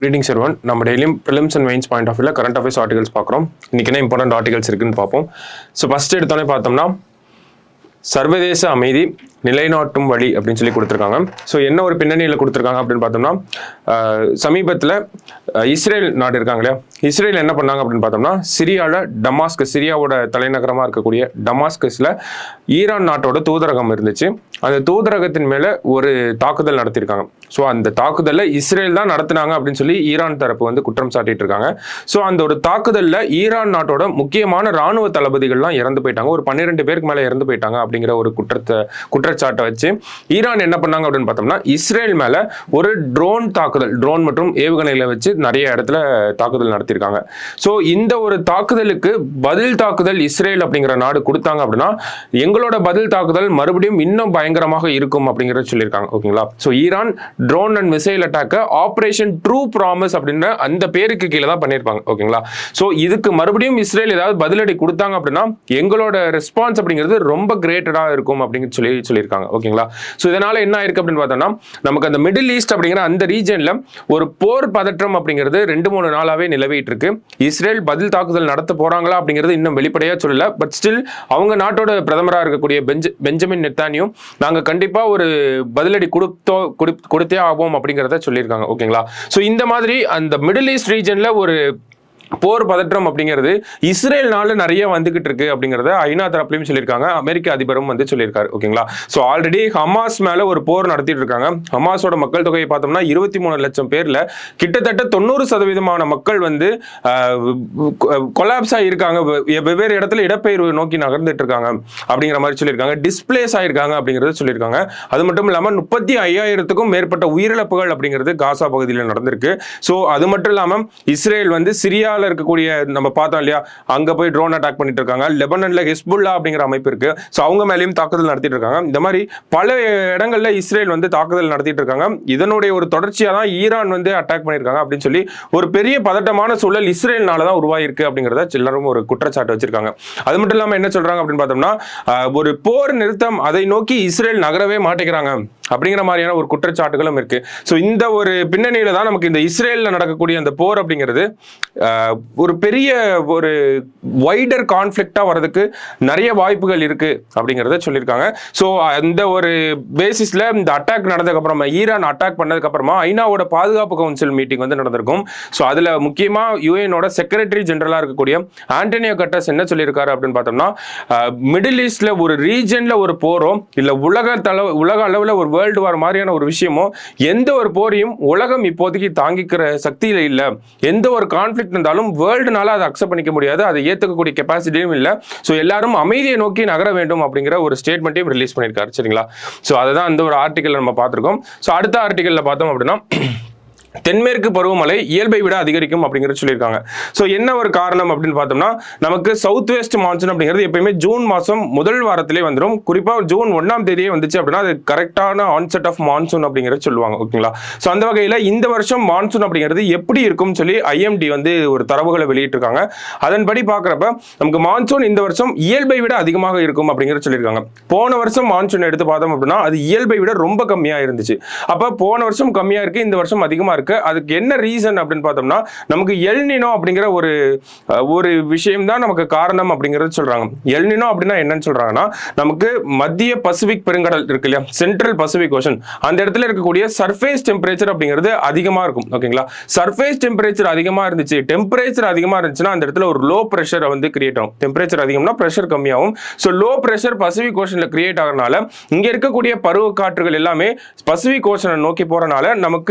Greetings everyone. நம்ம டெய்லியும் prelims and mains point of வியூல கரண்ட் அஃபேர்ஸ் ஆர்டிகல்ஸ் பார்க்குறோம். இன்னைக்கு என்ன இம்பார்ட்டன்ட் ஆர்டிகல்ஸ் இருக்குன்னு பார்ப்போம். ஸோ ஃபர்ஸ்ட் எடுத்தோன்னே பார்த்தோம்னா சர்வதேச அமைதி நிலைநாட்டும் வழி அப்படின்னு சொல்லி கொடுத்துருக்காங்க. ஸோ என்ன ஒரு பின்னணியில் கொடுத்துருக்காங்க அப்படின்னு பார்த்தோம்னா சமீபத்தில் இஸ்ரேல் நாடு இருக்காங்க இல்லையா, இஸ்ரேல் என்ன பண்ணாங்க அப்படின்னு பார்த்தோம்னா சிரியாவில் டமாஸ்கஸ், சிரியாவோட தலைநகரமாக இருக்கக்கூடிய டமாஸ்கஸில் ஈரான் நாட்டோட தூதரகம் இருந்துச்சு. அந்த தூதரகத்தின் மேலே ஒரு தாக்குதல் நடத்தியிருக்காங்க. ஸோ அந்த தாக்குதலில் இஸ்ரேல் தான் நடத்தினாங்க அப்படின்னு சொல்லி ஈரான் தரப்பு வந்து குற்றம் சாட்டிட்டு இருக்காங்க. ஸோ அந்த ஒரு தாக்குதலில் ஈரான் நாட்டோட முக்கியமான இராணுவ தளபதிகள்லாம் இறந்து போயிட்டாங்க. ஒரு 12 பேருக்கு மேலே இறந்து போயிட்டாங்க அப்படிங்கிற ஒரு குற்றச்சாட்டை வச்சு ஈரான் என்ன பண்ணாங்க அப்படின்னு பார்த்தோம்னா இஸ்ரேல் மேல ஒரு ட்ரோன் தாக்குதல், ட்ரோன் மற்றும் ஏவுகணைகளை வச்சு நிறைய இடத்துல தாக்குதல் நடத்தியிருக்காங்க. ஸோ இந்த ஒரு தாக்குதலுக்கு பதில் தாக்குதல் இஸ்ரேல் அப்படிங்கிற நாடு கொடுத்தாங்க அப்படின்னா எங்களோட பதில் தாக்குதல் மறுபடியும் இன்னும் பயங்கரமாக இருக்கும் அப்படிங்கிறத சொல்லியிருக்காங்க. ஓகேங்களா. So Iran drone and missile அட்டாக்க ஆபரேஷன் ட்ரூ ப்ராமிஸ் அப்படின்ற அந்த பேருக்கு கீழே தான் பண்ணியிருப்பாங்க. ஓகேங்களா. ஸோ இதுக்கு மறுபடியும் இஸ்ரேல் ஏதாவது பதிலடி கொடுத்தாங்க அப்படின்னா எங்களோட ரெஸ்பான்ஸ் அப்படிங்கிறது ரொம்ப கிரேட்டடா இருக்கும் அப்படின்னு சொல்லியிருக்காங்க. ஓகேங்களா. ஸோ இதனால என்ன ஆயிருக்கு அப்படின்னு பார்த்தோம்னா நமக்கு அந்த மிடில் ஈஸ்ட் அப்படிங்கிற அந்த ரீஜன்ல ஒரு போர் பதற்றம் அப்படிங்கிறது 2-3 நாளாவே நிலவிட்டு இருக்கு. இஸ்ரேல் பதில் தாக்குதல் நடத்த போறாங்களா அப்படிங்கிறது இன்னும் வெளிப்படையா சொல்லல. பட் ஸ்டில் அவங்க நாட்டோட பிரதமராக இருக்கக்கூடிய பெஞ்சமின் நெத்தானியோ நாங்க கண்டிப்பா ஒரு பதிலடி கொடுத்தே ஆகும் அப்படிங்கிறத சொல்லியிருக்காங்க. ஓகேங்களா. ஸோ இந்த மாதிரி அந்த மிடில் ஈஸ்ட் ரீஜன்ல ஒரு போர் பதற்றம் அப்படிங்கிறது இஸ்ரேல்னால நிறைய வந்துகிட்டு இருக்கு அப்படிங்கிறத ஐநா தரப்புலையும் சொல்லியிருக்காங்க. அமெரிக்க அதிபரும் வந்து சொல்லியிருக்காரு. ஓகேங்களா. ஸோ ஆல்ரெடி ஹமாஸ் மேல ஒரு போர் நடத்திட்டு இருக்காங்க. ஹமாஸோட மக்கள் தொகையை பார்த்தோம்னா 23 லட்சம் பேர்ல கிட்டத்தட்ட 90% மக்கள் வந்து கொலாப்ஸ் ஆகியிருக்காங்க. வெவ்வேறு இடத்துல இடப்பெயர்வு நோக்கி நகர்ந்துட்டு இருக்காங்க அப்படிங்கிற மாதிரி சொல்லியிருக்காங்க. டிஸ்பிளேஸ் ஆயிருக்காங்க அப்படிங்கிறத சொல்லியிருக்காங்க. அது மட்டும் இல்லாமல் 35,000க்கும் மேற்பட்ட உயிரிழப்புகள் அப்படிங்கிறது காசா பகுதியில் நடந்திருக்கு. ஸோ அது மட்டும் இல்லாமல் இஸ்ரேல் வந்து சிரியா இருக்கக்கூடிய நம்ம பார்த்தோம் இல்லையா, அங்க போய் ட்ரோன் அட்டாக் பண்ணிட்டு இருக்காங்க. லெபனன்ல ஹெஸ்புல்லா அப்படிங்கிற அமைப்பு இருக்கு. ஸோ அவங்க மேலேயும் தாக்குதல் நடத்திட்டு இருக்காங்க. இந்த மாதிரி பல இடங்கள்ல இஸ்ரேல் வந்து தாக்குதல் நடத்திட்டு இருக்காங்க. இதனுடைய ஒரு தொடர்ச்சியா தான் ஈரான் வந்து அட்டாக் பண்ணியிருக்காங்க அப்படின்னு சொல்லி ஒரு பெரிய பதட்டமான சூழல் இஸ்ரேல்னால தான் உருவாயிருக்கு அப்படிங்கிறத எல்லாரும் ஒரு குற்றச்சாட்டு வச்சிருக்காங்க. அது மட்டும் இல்லாம என்ன சொல்றாங்க அப்படின்னு பார்த்தோம்னா ஒரு போர் நிறுத்தம் அதை நோக்கி இஸ்ரேல் நகரவே மாட்டேங்கிறாங்க அப்படிங்கிற மாதிரியான ஒரு குற்றச்சாட்டுகளும் இருக்கு. ஸோ இந்த ஒரு பின்னணியில தான் நமக்கு இந்த இஸ்ரேலில் நடக்கக்கூடிய அந்த போர் அப்படிங்கிறது ஒரு பெரிய ஒரு வைடர் கான்ஃபிளிக்டா வர்றதுக்கு நிறைய வாய்ப்புகள் இருக்கு அப்படிங்கிறத சொல்லியிருக்காங்க. ஸோ அந்த ஒரு பேசிஸ்ல இந்த அட்டாக் நடந்ததுக்கு அப்புறமா, ஈரான் அட்டாக் பண்ணதுக்கு அப்புறமா ஐநாவோட பாதுகாப்பு கவுன்சில் மீட்டிங் வந்து நடந்திருக்கும். ஸோ அதுல முக்கியமா யுஎனோட செக்ரட்டரி ஜெனரலா இருக்கக்கூடிய ஆண்டனியோ கட்டர்ஸ் என்ன சொல்லியிருக்காரு அப்படின்னு பார்த்தோம்னா மிடில் ஈஸ்ட்ல ஒரு ரீஜன்ல ஒரு போரோ இல்ல உலக அளவில் ஒரு வேர்ல்டு வார் மாதிரியான ஒரு விஷயமோ எந்த ஒரு போரையும் உலகம் இப்போதைக்கு தாங்கிக்கிற சக்தியில இல்ல. எந்த ஒரு கான்ஃபிளிக்ட் இருந்தாலும் வேர்ல்டுனால அதை அக்செப்ட் பண்ணிக்க முடியாது, அதை ஏற்றுக்கக்கூடிய கெப்பாசிட்டியும் இல்லை. ஸோ எல்லாரும் அமைதியை நோக்கி நகர வேண்டும் அப்படிங்கிற ஒரு ஸ்டேட்மெண்ட்டையும் ரிலீஸ் பண்ணியிருக்காரு. சரிங்களா. ஸோ அதுதான் அந்த ஒரு ஆர்டிக்கல் நம்ம பார்த்துருக்கோம். ஸோ அடுத்த ஆர்டிக்கல்ல பார்த்தோம் அப்படின்னா தென்மேற்கு பருவமழை இயல்பை விட அதிகரிக்கும் அப்படிங்கிறது சொல்லியிருக்காங்க. ஸோ என்ன ஒரு காரணம் அப்படின்னு பார்த்தோம்னா நமக்கு சவுத் வெஸ்ட் மான்சூன் அப்படிங்கிறது எப்பயுமே ஜூன் மாதம் முதல் வாரத்திலே வந்துடும். குறிப்பாக ஜூன் 1ஆம் தேதியே வந்துச்சு அப்படின்னா அது கரெக்டான ஆன்செட் ஆஃப் மான்சூன் அப்படிங்கிறது சொல்லுவாங்க. ஓகேங்களா. ஸோ அந்த வகையில் இந்த வருஷம் மான்சூன் அப்படிங்கிறது எப்படி இருக்கும்னு சொல்லி ஐஎம்டி வந்து ஒரு தரவுகளை வெளியிட்டிருக்காங்க. அதன்படி பார்க்குறப்ப நமக்கு மான்சூன் இந்த வருஷம் இயல்பை விட அதிகமாக இருக்கும் அப்படிங்கிறது சொல்லியிருக்காங்க. போன வருஷம் மான்சூன் எடுத்து பார்த்தோம் அப்படின்னா அது இயல்பை விட ரொம்ப கம்மியாக இருந்துச்சு. அப்போ போன வருஷம் கம்மியாக இருக்கு, இந்த வருஷம் அதிகமாக இருக்கு. அதுக்கு என்ன ரீசன் அப்படின்னு பார்த்தோம்னா நமக்கு எல்னினோ அப்படிங்கிற ஒரு விஷயம் தான் நமக்கு காரணம் அப்படிங்கிறது சொல்றாங்க. எல்னினோ அப்படின்னா என்னன்னு சொல்றாங்கன்னா நமக்கு மத்திய பசிபிக் பெருங்கடல் இருக்கு இல்லையா, சென்ட்ரல் பசிபிக் ஓஷன், அந்த இடத்துல இருக்கக்கூடிய சர்ஃபேஸ் டெம்பரேச்சர் அப்படிங்கிறது அதிகமா இருக்கும். ஓகேங்களா. சர்ஃபேஸ் டெம்பரேச்சர் அதிகமா இருந்துச்சு, டெம்பரேச்சர் அதிகமா இருந்துச்சுன்னா அந்த இடத்துல ஒரு லோ பிரஷர் வந்து கிரியேட் ஆகும். டெம்பரேச்சர் அதிகம்னா பிரஷர் கம்மியாகும். ஸோ லோ பிரஷர் பசிபிக் ஓஷன்ல கிரியேட் ஆகிறதுனால இங்க இருக்கக்கூடிய பருவ காற்றுகள் எல்லாமே பசிபிக் ஓஷனை நோக்கி போறனால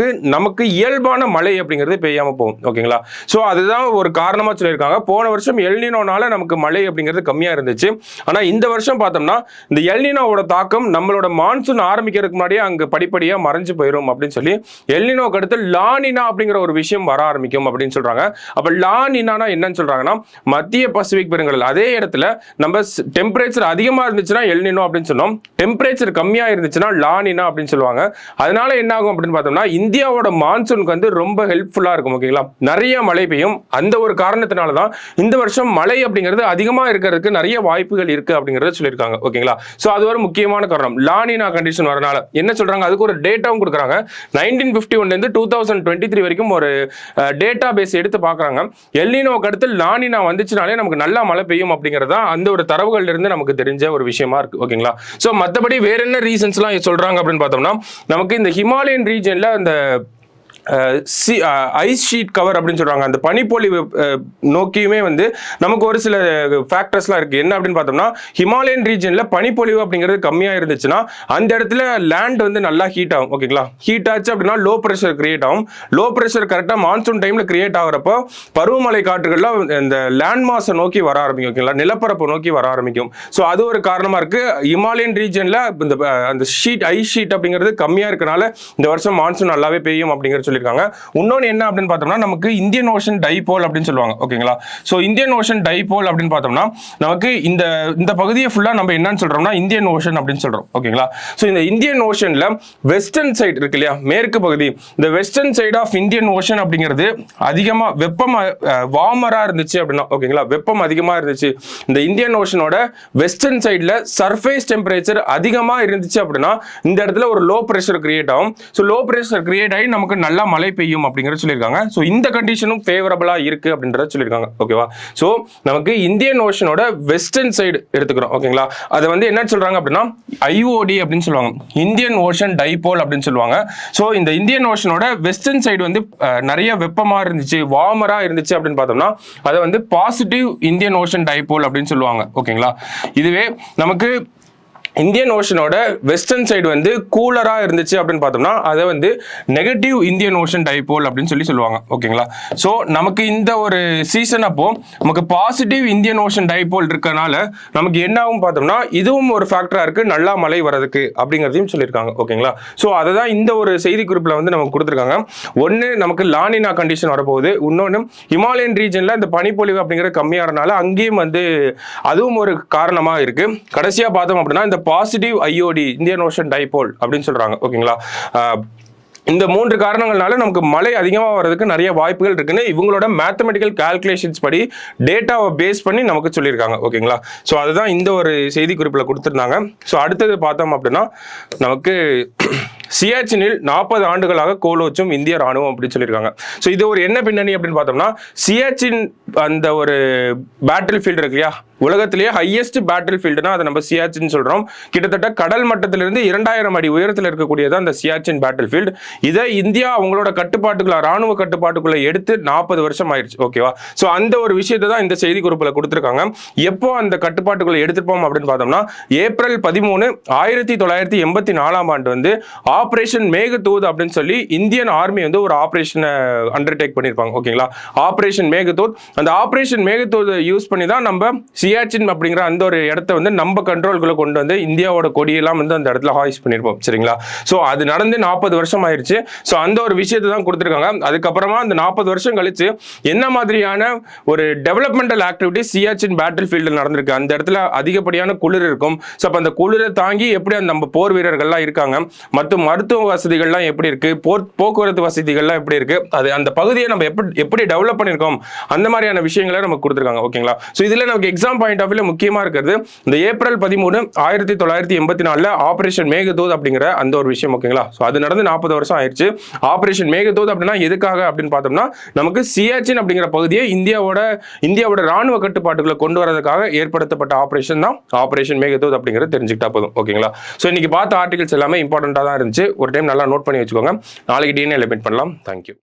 நமக்கு இயல்பான மழை அப்படிங்கிறது பெய்யாம போகும். ஓகேங்களா. சோ அதுதான் ஒரு காரணமா சொல்லியிருக்காங்க. போன வருஷம் எல்னினோனால நமக்கு மழை அப்படிங்கிறது கம்மியா இருந்துச்சு. ஆனா இந்த வருஷம் பார்த்தோம்னா இந்த எல்னினோவோட தாக்கம் நம்மளோட மான்சூன் ஆரம்பிக்கிறதுக்கு முன்னாடியே அங்க படிப்படியா மறைஞ்சு போயிடும் அப்படின்னு சொல்லி எல்னினோக்கு அடுத்து லானினா அப்படிங்கிற ஒரு விஷயம் வர ஆரம்பிக்கும் அப்படின்னு சொல்றாங்க. அப்ப லானினானா என்னன்னு சொல்றாங்கன்னா மத்திய பசிபிக் பெருங்கடல் அதே இடத்துல நம்ம டெம்பரேச்சர் அதிகமா இருந்துச்சுன்னா எல்னினோ அப்படின்னு சொன்னோம், டெம்பரேச்சர் கம்மியா இருந்துச்சுன்னா லானினா அப்படின்னு சொல்லுவாங்க. அதனால என்ன ஆகும் அப்படின்னு பார்த்தோம்னா இந்தியாவோட மான்சூன் மான்சூனுக்கு வந்து ரொம்ப ஹெல்ப்ஃபுல்லா இருக்கும். ஓகேங்களா, நிறைய மழை பெய்யும். அந்த ஒரு காரணத்தினால தான் இந்த வருஷம் மழை அப்படிங்கிறது அதிகமா இருக்கிறதுக்கு நிறைய வாய்ப்புகள் இருக்கு அப்படிங்கறத சொல்லியிருக்காங்க. ஓகேங்களா, சோ அது ஒரு முக்கியமான காரணம். லானினா கண்டிஷன் வரனால என்ன சொல்றாங்க, அதுக்கு ஒரு டேட்டாவும் கொடுக்குறாங்க. 1951 இருந்து 2023 வரைக்கும் ஒரு டேட்டா பேஸ் எடுத்து பார்க்கறாங்க. எல்னினோக்கு அடுத்து லானினா வந்துச்சுனாலே நமக்கு நல்லா மழை பெய்யும் அப்படிங்கறதா அந்த ஒரு தரவுகள்ல இருந்து நமக்கு தெரிஞ்ச ஒரு விஷயமா இருக்கு. ஓகேங்களா, சோ மத்தபடி வேற என்ன ரீசன்ஸ்லாம் சொல்றாங்க அப்படின்னு பார்த்தோம்னா, நமக்கு இந்த ஹிமாலயன் ரீஜன்ல அந்த ஐஸ் ஷீட் கவர் அப்படின்னு சொல்றாங்க, அந்த பனிப்பொழிவு நோக்கியுமே வந்து நமக்கு ஒரு சில ஃபேக்டர்ஸ்லாம் இருக்கு. என்ன அப்படின்னு பார்த்தோம்னா, ஹிமாலயன் ரீஜன்ல பனிப்பொழிவு அப்படிங்கிறது கம்மியா இருந்துச்சுன்னா அந்த இடத்துல லேண்ட் வந்து நல்லா ஹீட் ஆகும். ஓகேங்களா, ஹீட் ஆச்சு அப்படின்னா லோ பிரஷர் கிரியேட் ஆகும். லோ பிரஷர் கரெக்டா மான்சூன் டைம்ல கிரியேட் ஆகிறப்போ பருவமழை காற்றுகள்லாம் இந்த லேண்ட் மாஸை நோக்கி வர ஆரம்பிக்கும். ஓகேங்களா, நிலப்பரப்பு நோக்கி வர ஆரம்பிக்கும். ஸோ அது ஒரு காரணமா இருக்கு. ஹிமாலயன் ரீஜன்ல இந்த அந்த ஷீட் ஐஸ் ஷீட் அப்படிங்கிறது கம்மியா இருக்கனால இந்த வருஷம் மான்சூன் நல்லாவே பெய்யும் அப்படிங்கிறது சொல்லியிருக்காங்க. இன்னொன்னு என்ன அப்படின்னு பார்த்தோம்னா, நமக்கு இந்தியன் ஓஷன் டைபோல் அப்படின்னு சொல்லுவாங்க. ஓகேங்களா, சோ இந்தியன் ஓஷன் டைபோல் அப்படின்னு பார்த்தோம்னா நமக்கு இந்த பகுதியை ஃபுல்லா நம்ம என்னன்னு சொல்றோம்னா இந்தியன் ஓஷன் அப்படின்னு சொல்றோம். ஓகேங்களா, சோ இந்த இந்தியன் ஓஷன்ல வெஸ்டர்ன் சைடு இருக்கு இல்லையா, மேற்கு பகுதி, இந்த western side of Indian ocean அப்படிங்கிறது அதிகமா வெப்பம் வார்மரா இருந்துச்சு அப்படின்னா, ஓகேங்களா, வெப்பம் அதிகமா இருந்துச்சு. இந்த இந்தியன் ஓஷனோட வெஸ்டர்ன் சைடுல சர்ஃபேஸ் டெம்பரேச்சர் அதிகமா இருந்துச்சு அப்படின்னா இந்த இடத்துல ஒரு லோ பிரஷர் கிரியேட் ஆகும். சோ லோ பிரஷர் கிரியேட் ஆகி நமக்கு நல்லா மழை பெய்யும் அப்படிங்கறது சொல்லியிருக்காங்க. சோ இந்த கண்டிஷனும் ஃபேவரபிளா இருக்கு அப்படின்றத சொல்லியிருக்காங்க. ஓகேவா, சோ நமக்கு இந்தியன் ஓஷனோட வெஸ்டர்ன் சைடு எடுத்துக்கிறோம். ஓகேங்களா, அதை வந்து என்ன சொல்றாங்க அப்படின்னா ஐஓடி அப்படின்னு சொல்லுவாங்க, இந்தியன் ஓஷன் டைபோல் அப்படின்னு சொல்லுவாங்க. சோ இந்த இந்தியன் ஓஷனோட வெஸ்டர்ன் சைடு வந்து நிறைய வெப்பமா இருந்துச்சு, வார்மரா இருந்துச்சு அப்படின்னு பார்த்தோம்னா அதை வந்து பாசிட்டிவ் இந்தியன் ஓஷன் டைபோல் அப்படின்னு சொல்லுவாங்க. ஓகேங்களா, இதுவே நமக்கு இந்தியன் ஓஷனோட வெஸ்டர்ன் சைடு வந்து கூலரா இருந்துச்சு அப்படின்னு பார்த்தோம்னா அதை வந்து நெகட்டிவ் இந்தியன் ஓஷன் டைபோல் அப்படின்னு சொல்லுவாங்க. ஓகேங்களா, சோ நமக்கு இந்த ஒரு சீசன் அப்போ நமக்கு பாசிட்டிவ் இந்தியன் ஓஷன் டைபோல் இருக்கனால நமக்கு என்ன ஆகும் பார்த்தோம்னா இதுவும் ஒரு ஃபேக்டரா இருக்கு நல்லா மழை வரதுக்கு அப்படிங்கிறதையும் சொல்லியிருக்காங்க. ஓகேங்களா, சோ அதை தான் இந்த ஒரு செய்தி குறிப்பில் வந்து நமக்கு கொடுத்துருக்காங்க. ஒன்று நமக்கு லானினா கண்டிஷன் வரப்போகுது, இன்னொன்று ஹிமாலயன் ரீஜன்ல இந்த பனிப்பொழிவு அப்படிங்கிற கம்மியாகிறனால அங்கேயும் வந்து அதுவும் ஒரு காரணமா இருக்கு. கடைசியா பார்த்தோம் அப்படின்னா இந்த positive IoT Indian ocean dipole அப்படின்னு சொல்றாங்க. ஓகேங்களா, இந்த மூன்று காரணங்கள்னால நமக்கு மழை அதிகமாக வர்றதுக்கு நிறைய வாய்ப்புகள் இருக்குன்னு இவங்களோட மேத்தமெட்டிக்கல் கால்குலேஷன்ஸ் படி டேட்டாவை பேஸ் பண்ணி நமக்கு சொல்லியிருக்காங்க. ஓகேங்களா, ஸோ அதுதான் இந்த ஒரு செய்தி குறிப்பில் கொடுத்துருந்தாங்க. ஸோ அடுத்தது பார்த்தோம் அப்படின்னா நமக்கு சியாச்சினில் 40 ஆண்டுகளாக கோலோச்சும் இந்திய ராணுவம் அப்படின்னு சொல்லியிருக்காங்க. ஸோ இது ஒரு என்ன பின்னணி அப்படின்னு பார்த்தோம்னா, சியாச்சின் அந்த ஒரு பேட்டில் ஃபீல்டு இருக்கு இல்லையா, உலகத்திலேயே ஹையஸ்ட் பேட்டில் ஃபீல்டுனா அதை நம்ம சியாச்சின் சொல்றோம். கிட்டத்தட்ட கடல் மட்டத்திலிருந்து 2000 அடி உயரத்தில் இருக்கக்கூடியது அந்த சியாச்சின் பேட்டில் ஃபீல்டு. இதை இந்தியா அவங்களோட கட்டுப்பாட்டுக்குள்ள ராணுவ கட்டுப்பாட்டுக்குள்ள எடுத்து 40 வருஷம் ஆயிடுச்சு. ஓகேவா, ஸோ அந்த ஒரு விஷயத்தை தான் இந்த செய்தி குறிப்பில் கொடுத்துருக்காங்க. எப்போ அந்த கட்டுப்பாட்டுக்குள்ள எடுத்துப்போம் அப்படின்னு பார்த்தோம்னா ஏப்ரல் 13, 1984 வந்து ஆபரேஷன் மேகதூத் அப்படின்னு சொல்லி இந்தியன் ஆர்மி வந்து ஒரு ஆபரேஷனை அண்டர்டேக் பண்ணியிருப்பாங்க. ஓகேங்களா, ஆபரேஷன் மேகதூத். அந்த ஆபரேஷன் மேகதூத் யூஸ் பண்ணி தான் நம்ம சியாச்சின் அப்படிங்கிற அந்த ஒரு இடத்த வந்து நம்ம கண்ட்ரோலுக்குள்ள கொண்டு வந்து இந்தியாவோட கொடியெல்லாம் வந்து அந்த இடத்துல ஹாய்ஸ் பண்ணியிருப்போம். சரிங்களா, ஸோ அது நடந்து 40 வருஷம் ஆயிடுச்சு. ஸோ அந்த ஒரு விஷயத்தை தான் கொடுத்துருக்காங்க. அதுக்கப்புறமா அந்த 40 வருஷம் கழிச்சு என்ன மாதிரியான ஒரு டெவலப்மெண்டல் ஆக்டிவிட்டி சியாச்சின் பேட்டில் ஃபீல்டில் நடந்திருக்கு, அந்த இடத்துல அதிகப்படியான குளிர் இருக்கும். ஸோ அப்போ அந்த குளிரை தாங்கி எப்படி அந்த நம்ம போர் வீரர்கள்லாம் இருக்காங்க, மற்றும் மருத்துவ வசதிகள்லாம் எப்படி இருக்கு, போக்குவரத்து வசதிகள்லாம் எப்படி இருக்கு, அது அந்த பகுதியை நம்ம எப்படி டெவலப் பண்ணியிருக்கோம், அந்த மாதிரியான விஷயங்களை நமக்கு கொடுத்துருக்காங்க. ஓகேங்களா, ஸோ இதுல நமக்கு எக்ஸாம் பாயிண்ட் ஆஃப் வியூல முக்கியமா இருக்கிறது இந்த ஏப்ரல் 13, 1984 ஆபரேஷன் மேகதூத் அப்படிங்கிற அந்த ஒரு விஷயம். ஓகேங்களா, ஸோ அது நடந்து 40 வருஷம் ஆயிடுச்சு. ஆபரேஷன் மேகதூத் அப்படின்னா எதுக்காக அப்படின்னு பார்த்தோம்னா நமக்கு சியாச்சின் அப்படிங்கிற பகுதியை இந்தியாவோட ராணுவ கட்டுப்பாட்டுக்குள்ள கொண்டு வரதுக்காக ஏற்படுத்தப்பட்ட ஆபரேஷன் தான் ஆபரேஷன் மேகதூத் அப்படிங்கிறது தெரிஞ்சுக்கிட்டா போதும். ஓகேங்களா, ஸோ இன்னைக்கு பார்த்த ஆர்டிகல்ஸ் எல்லாமே இம்பார்ட்டண்டா தான் இருந்துச்சு. ஒரு டைம் நல்லா நோட் பண்ணி வச்சுக்கோங்க. நாளைக்கு டிஎன்ஏ எலிமினேட் பண்ணலாம். தேங்க்யூ.